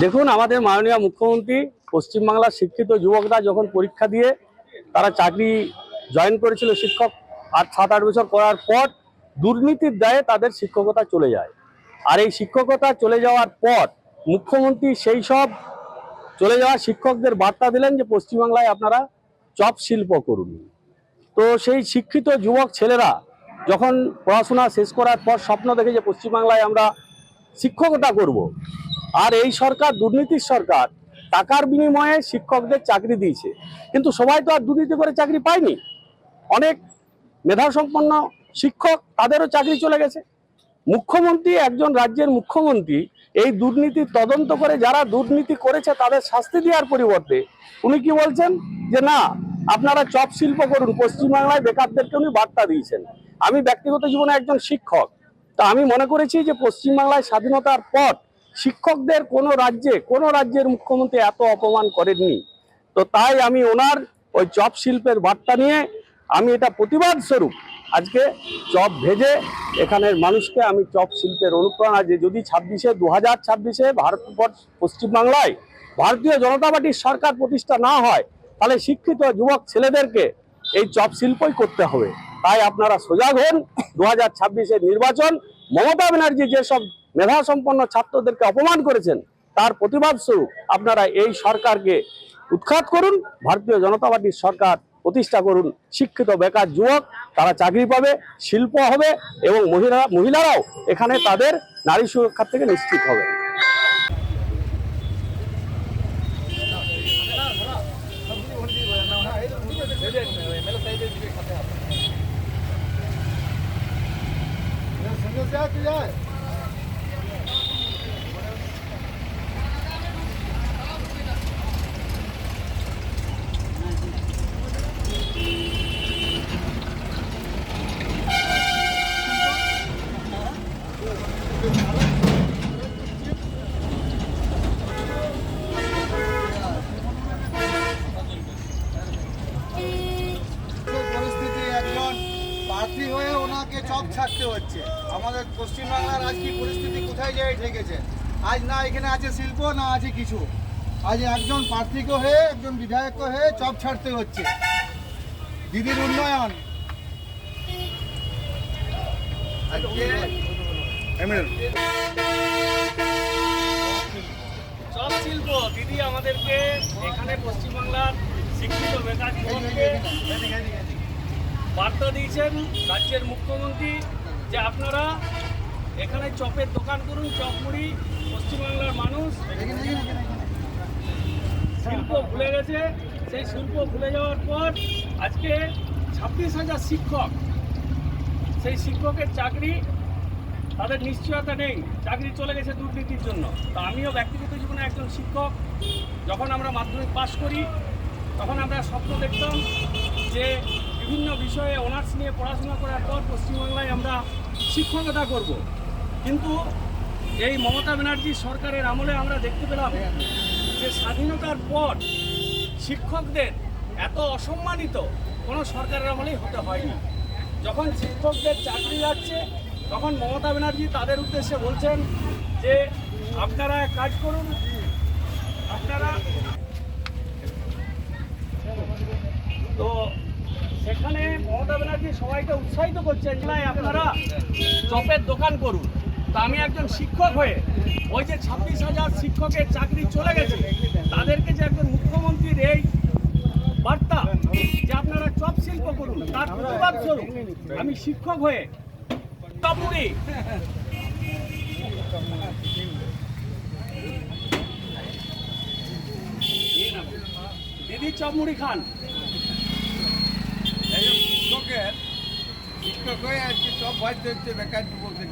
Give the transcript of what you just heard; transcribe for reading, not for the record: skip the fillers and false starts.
দেখুন, আমাদের মাননীয় মুখ্যমন্ত্রী পশ্চিমবাংলার শিক্ষিত যুবকরা যখন পরীক্ষা দিয়ে তারা চাকরি জয়েন করেছিল শিক্ষক 7-8 বছর করার পর দুর্নীতির দায়ে তাদের শিক্ষকতা চলে যায়। আর এই শিক্ষকতা চলে যাওয়ার পর মুখ্যমন্ত্রী সেই সব চলে যাওয়া শিক্ষকদের বার্তা দিলেন যে পশ্চিমবাংলায় আপনারা চপ শিল্প করুন। তো সেই শিক্ষিত যুবক ছেলেরা যখন পড়াশোনা শেষ করার পর স্বপ্ন দেখে যে পশ্চিমবাংলায় আমরা শিক্ষকতা করব, আর এই সরকার দুর্নীতির সরকার, টাকার বিনিময়ে শিক্ষকদের চাকরি দিয়েছে। কিন্তু সবাই তো আর দুর্নীতি করে চাকরি পায়নি। অনেক মেধাসম্পন্ন শিক্ষক, তাদেরও চাকরি চলে গেছে। মুখ্যমন্ত্রী, একজন রাজ্যের মুখ্যমন্ত্রী, এই দুর্নীতি তদন্ত করে যারা দুর্নীতি করেছে তাদের শাস্তি দেওয়ার পরিবর্তে উনি কি বলছেন যে না, আপনারা চপ শিল্প করুন। পশ্চিমবাংলায় বেকারদেরকে উনি বার্তা দিয়েছেন। আমি ব্যক্তিগত জীবনে একজন শিক্ষক, তা আমি মনে করেছি যে পশ্চিমবাংলায় স্বাধীনতার পর শিক্ষকদের কোনো রাজ্যের মুখ্যমন্ত্রী এত অপমান করেননি। তো তাই আমি ওনার ওই চপ শিল্পের বার্তা নিয়ে আমি এটা প্রতিবাদ স্বরূপ আজকে চপ ভেজে এখানের মানুষকে আমি চপ শিল্পের অনুপ্রেরণা, যে যদি 2026-এ পশ্চিমবাংলায় ভারতীয় জনতা পার্টির সরকার প্রতিষ্ঠা না হয়, তাহলে শিক্ষিত যুবক ছেলেদেরকে এই চপ শিল্পই করতে হবে। তাই আপনারা সজাগ হন। 2026-এর নির্বাচন, মমতা ব্যানার্জি যেসব মেধাসম্পন্ন ছাত্রদেরকে অপমান করেছেন তার প্রতিবাদ স্বরূপ আপনারা এই সরকারকে উৎখাত করুন, ভারতীয় জনতা পার্টির সরকার প্রতিষ্ঠা করুন। শিক্ষিত বেকার যুবক তারা চাকরি পাবে, শিল্প হবে এবং মহিলারাও এখানে তাদের নারী সুরক্ষার থেকে নিশ্চিত হবে। প্রার্থী হয়ে ওনাকে চপ ছাড়তে হচ্ছে। আমাদের পশ্চিমবাংলার আজ কি পরিস্থিতি কোথায় যায় ঠেকেছে। আজ না এখানে আছে শিল্প, না আছে কিছু। আজ একজন প্রার্থীকে হয়ে, একজন বিধায়ককে হয়ে চপ ছাড়তে হচ্ছে। দিদির উন্নয়ন চপ শিল্প দিদি আমাদেরকে এখানে পশ্চিমবাংলার শিক্ষিত বেকার যুবককে বার্তা দিয়েছেন রাজ্যের মুখ্যমন্ত্রী যে আপনারা এখানে চপের দোকান করুন, চপ মুড়ি। পশ্চিমবাংলার মানুষ শিল্প ভুলে গেছে। সেই শিল্প ভুলে যাওয়ার পর আজকে 26,000 শিক্ষক, সেই শিক্ষকের চাকরি তাদের নিশ্চয়তা নেই, চাকরি চলে গেছে দুর্নীতির জন্য। তা আমিও ব্যক্তিগত জীবনে একজন শিক্ষক। যখন আমরা মাধ্যমিক পাশ করি তখন আমরা স্বপ্ন দেখতাম যে বিভিন্ন বিষয়ে অনার্স নিয়ে পড়াশোনা করার পর পশ্চিমবাংলায় আমরা শিক্ষকতা করব। কিন্তু এই মমতা ব্যানার্জি সরকারের আমলে আমরা দেখতে পেলাম যে স্বাধীনতার পর শিক্ষকদের এত অসম্মানিত কোনো সরকারের আমলেই হতে হয়নি। যখন শিক্ষকদের চাকরি যাচ্ছে তখন মমতা ব্যানার্জি তাদের উদ্দেশ্যে বলছেন যে আপনারা কাজ করুন, আপনারা। তো সেখানে মমতা ব্যানার্জি সবাইকে উৎসাহিত করছেন যে আপনারা চপের দোকান করুন। তা আমি একজন শিক্ষক হয়ে ওই যে 26,000 শিক্ষকের চাকরি চলে গেছে তাদেরকে যে একজন মুখ্যমন্ত্রীর এই বার্তা যে আপনারা চপ শিল্প করুন, তার প্রতিবাদ স্বরূপ আমি শিক্ষক হয়ে চপমুড়ি দিদি চপমুড়ি খান শিক্ষক হয়ে আজকে চপ ভাজতে হচ্ছে বেকার যুবকদের।